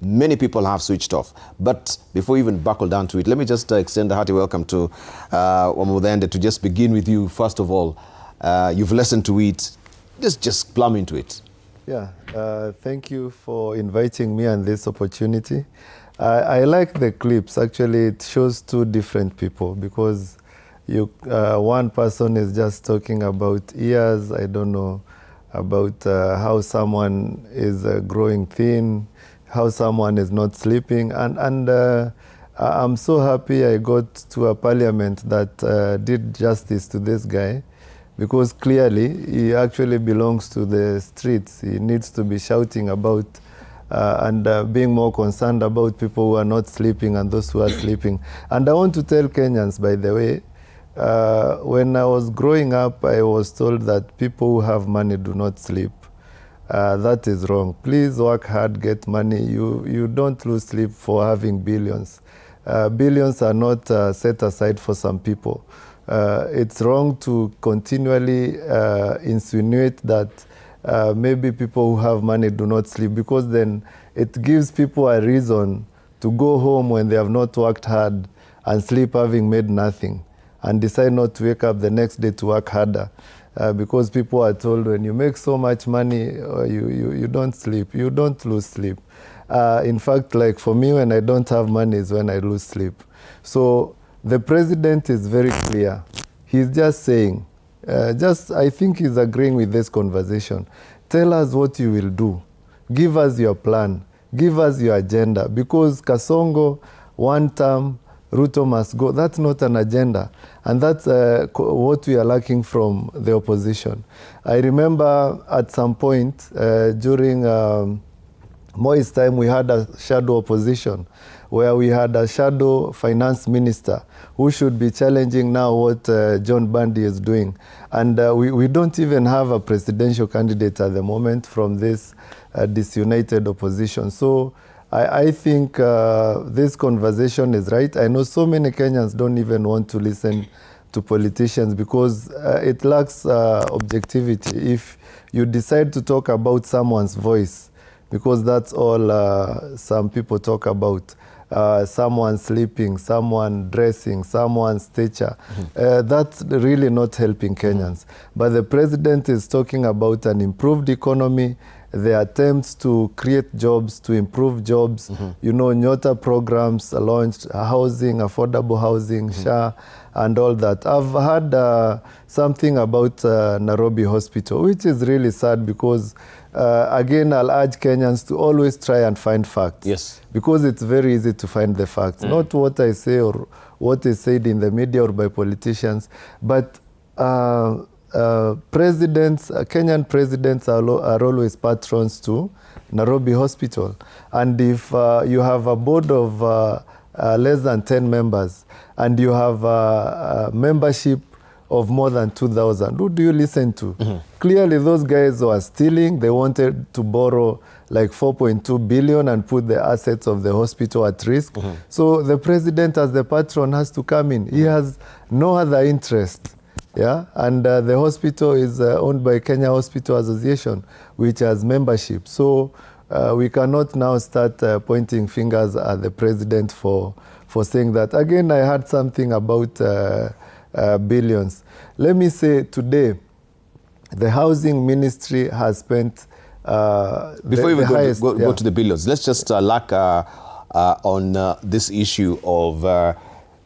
Many people have switched off. But before we even buckle down to it, let me just extend a hearty welcome to Wamuthende. To just begin with you, first of all, you've listened to it. Just plumb into it. Yeah, thank you for inviting me and this opportunity. I like the clips. Actually, it shows two different people because one person is just talking about ears, I don't know, about how someone is growing thin, how someone is not sleeping. And I'm so happy I got to a parliament that did justice to this guy, because clearly he actually belongs to the streets. He needs to be shouting about and being more concerned about people who are not sleeping and those who are sleeping. And I want to tell Kenyans, by the way, when I was growing up, I was told that people who have money do not sleep. That is wrong. Please work hard, get money. You don't lose sleep for having billions. Billions are not set aside for some people. It's wrong to continually insinuate that maybe people who have money do not sleep, because then it gives people a reason to go home when they have not worked hard and sleep having made nothing, and decide not to wake up the next day to work harder. Because people are told when you make so much money, you don't sleep, you don't lose sleep. In fact, like for me, when I don't have money is when I lose sleep. So the president is very clear. He's just saying, I think he's agreeing with this conversation. Tell us what you will do. Give us your plan. Give us your agenda. Because Kasongo, Wantam, Ruto must go. That's not an agenda. And that's what we are lacking from the opposition. I remember at some point during Moi's time, we had a shadow opposition where we had a shadow finance minister who should be challenging now what John Bandi is doing. And we don't even have a presidential candidate at the moment from this disunited opposition. So I think this conversation is right. I know so many Kenyans don't even want to listen to politicians because it lacks objectivity. If you decide to talk about someone's voice, because that's all some people talk about, someone sleeping, someone dressing, someone's stature, that's really not helping Kenyans. But the president is talking about an improved economy, the attempts to create jobs, to improve jobs, you know, Nyota programs launched, housing, affordable housing, SHA, and all that. I've heard something about Nairobi Hospital, which is really sad because, again, I'll urge Kenyans to always try and find facts. Yes. Because it's very easy to find the facts. Not what I say or what is said in the media or by politicians, but presidents, Kenyan presidents are always patrons to Nairobi Hospital. And if you have a board of less than 10 members and you have a membership of more than 2,000, who do you listen to? Clearly, those guys were stealing. They wanted to borrow like 4.2 billion and put the assets of the hospital at risk. So the president, as the patron, has to come in. He has no other interest. Yeah, and the hospital is owned by Kenya Hospital Association, which has membership. So we cannot now start pointing fingers at the president for saying that. Again, I heard something about billions. Let me say today, the housing ministry has spent before you go to the billions, let's just lack on this issue of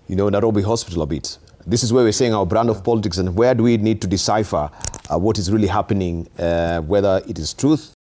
Nairobi Hospital a bit. This is where we're saying our brand of politics, and where do we need to decipher what is really happening, whether it is truth